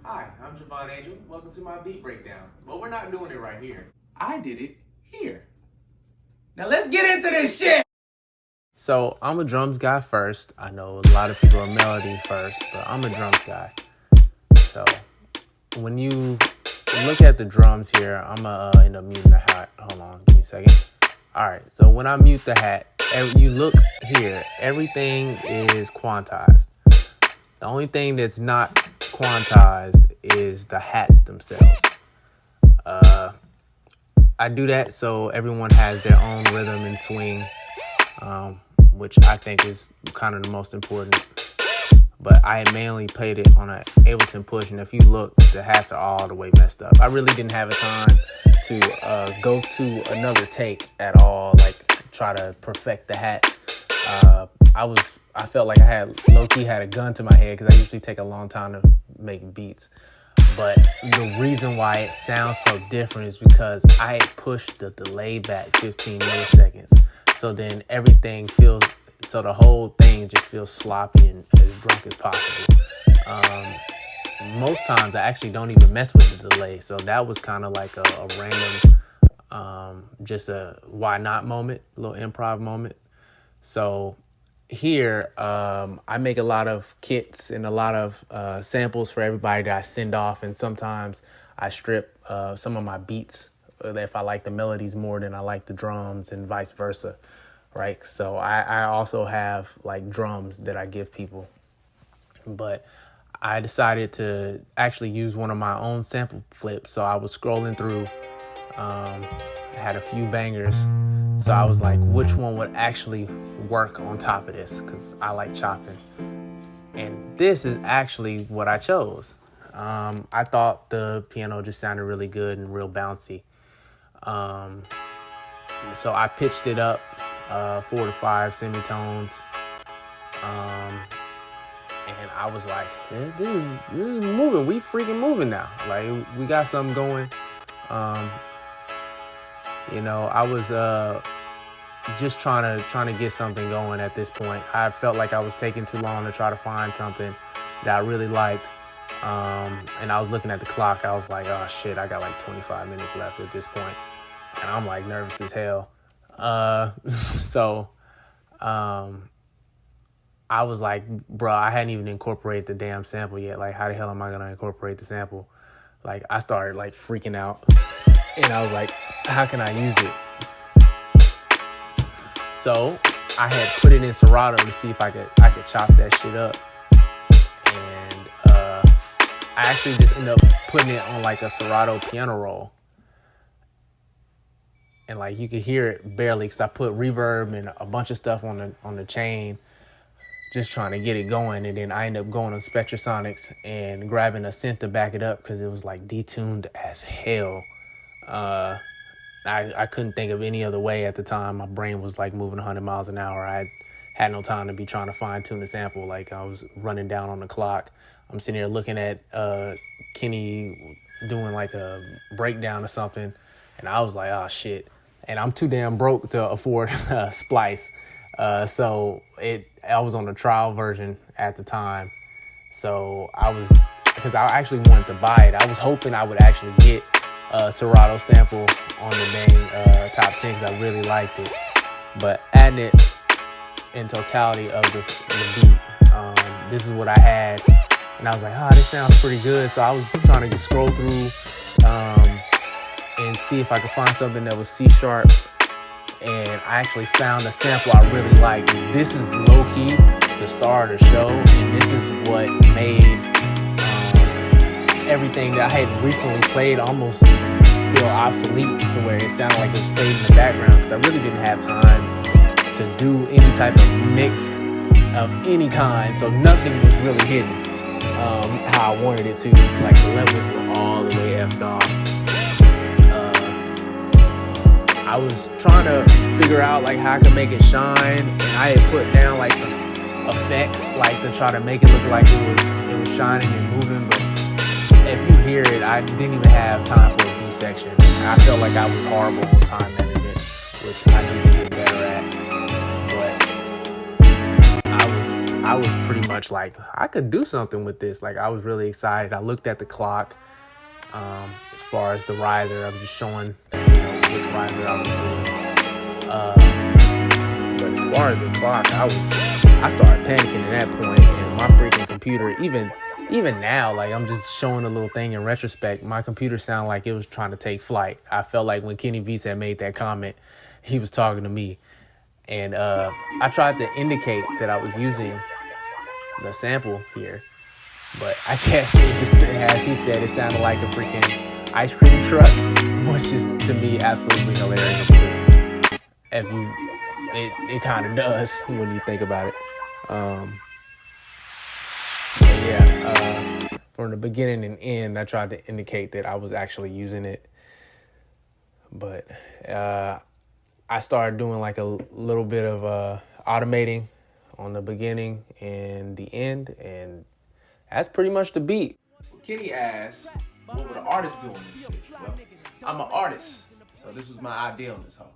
Hi, I'm Javon Angel. Welcome to my beat breakdown. But we're not doing it right here. I did it here. Now let's get into this shit! So I'm a drums guy first. I know a lot of people are melody first, but I'm a drums guy. So when you look at the drums here, I'm gonna end up muting the hat. Hold on, give me a second. All right, so when I mute the hat, you look here, everything is quantized. The only thing that's not quantized is the hats themselves. I do that so everyone has their own rhythm and swing, which I think is kind of the most important. But I had mainly played it on an Ableton Push, and if you look, the hats are all the way messed up. I really didn't have a time to go to another take at all, like try to perfect the hat. I felt like I had low-key had a gun to my head because I usually take a long time to make beats. But the reason why it sounds so different is because I had pushed the delay back 15 milliseconds. So then everything so the whole thing just feels sloppy and as drunk as possible. Most times I actually don't even mess with the delay. So that was kind of like a random, just a why not moment, a little improv moment. So here, I make a lot of kits and a lot of samples for everybody that I send off. And sometimes I strip some of my beats if I like the melodies more than I like the drums and vice versa. Right. So I also have like drums that I give people. But I decided to actually use one of my own sample flips. So I was scrolling through, had a few bangers. So I was like, which one would actually work on top of this? Because I like chopping. And this is actually what I chose. I thought the piano just sounded really good and real bouncy. So I pitched it up 4 to 5 semitones. And I was like, this is moving. We freaking moving now. Like, we got something going. I was just trying to get something going at this point. I felt like I was taking too long to try to find something that I really liked. And I was looking at the clock. I was like, oh shit, I got like 25 minutes left at this point. And I'm like nervous as hell. I was like, bro, I hadn't even incorporated the damn sample yet. Like, how the hell am I going to incorporate the sample? Like, I started like freaking out. And I was like, how can I use it? So I had put it in Serato to see if I could chop that shit up. And I actually just ended up putting it on like a Serato piano roll. And like you could hear it barely because I put reverb and a bunch of stuff on the chain, just trying to get it going. And then I ended up going on Spectrasonics and grabbing a synth to back it up because it was like detuned as hell. I couldn't think of any other way at the time. My brain was like moving 100 miles an hour. I had no time to be trying to fine tune the sample. Like I was running down on the clock. I'm sitting here looking at Kenny doing like a breakdown or something. And I was like, oh shit. And I'm too damn broke to afford Splice. So I was on the trial version at the time. So because I actually wanted to buy it. I was hoping I would actually get a Serato sample on the dang top 10 because I really liked it. But adding it in totality of the beat, this is what I had. And I was like, this sounds pretty good. So I was trying to just scroll through and see if I could find something that was C sharp. And I actually found a sample I really liked. This is low-key the star of the show. And this is what made everything that I had recently played almost feel obsolete to where it sounded like it was fading in the background because I really didn't have time to do any type of mix of any kind. So nothing was really hidden how I wanted it to. Like the levels were all the way effed off. I was trying to figure out like how I could make it shine, and I had put down like some effects like to try to make it look like it was shining and moving. But if you hear it, I didn't even have time for a B section. I felt like I was horrible on time management, which I need to get better at. But I I was pretty much like, I could do something with this. Like, I was really excited. I looked at the clock. As far as the riser, I was just showing, which riser I was doing. But as far as the clock, I started panicking at that point, and my freaking computer, even now, like, I'm just showing a little thing in retrospect, my computer sounded like it was trying to take flight. I felt like when Kenny Beats had made that comment, he was talking to me. And I tried to indicate that I was using the sample here, but I guess it just, as he said, it sounded like a freaking ice cream truck, which is, to me, absolutely hilarious, because it kind of does when you think about it. From the beginning and end, I tried to indicate that I was actually using it, but I started doing like a little bit of automating on the beginning and the end, and that's pretty much the beat. Kenny asked, what would an artist do in this bitch? Well, I'm an artist, so this was my idea on this hoe.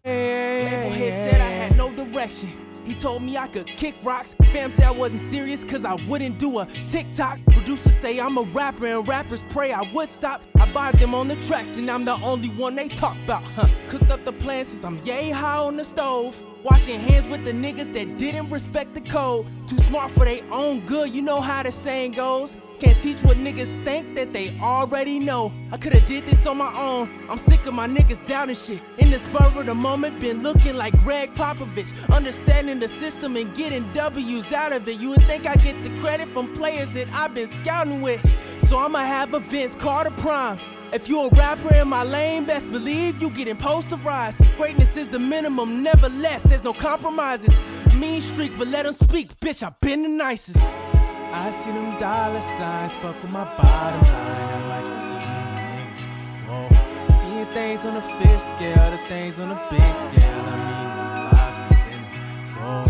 Label head said I had no direction. He told me I could kick rocks. Fam said I wasn't serious cause I wouldn't do a TikTok. Producers say I'm a rapper and rappers pray I would stop. I buy them on the tracks and I'm the only one they talk about. Cooked up the plan since I'm yay high on the stove. Washing hands with the niggas that didn't respect the code. Too smart for their own good, you know how the saying goes. Can't teach what niggas think that they already know. I could've did this on my own. I'm sick of my niggas doubting shit. In the spur of the moment, been looking like Greg Popovich. Understanding the system and getting W's out of it. You would think I get the credit from players that I've been scouting with. So I'ma have a Vince Carter prime. If you a rapper in my lane, best believe you getting posterized. Greatness is the minimum, never less, there's no compromises. Mean streak, but let them speak, bitch, I've been the nicest. I see them dollar signs, fuck with my bottom line. I might just eat niggas. Whoa. Seeing things on the fifth scale, the things on the big scale. I mean, lives and dinners. Whoa.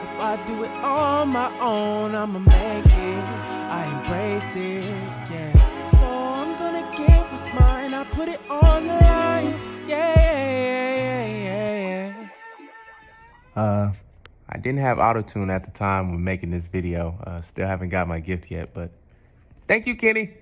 If I do it on my own, I'ma make it. I embrace it, yeah. So I'm gonna get what's mine. I put it on the line, yeah. I didn't have auto-tune at the time when making this video. Still haven't got my gift yet, but thank you, Kenny.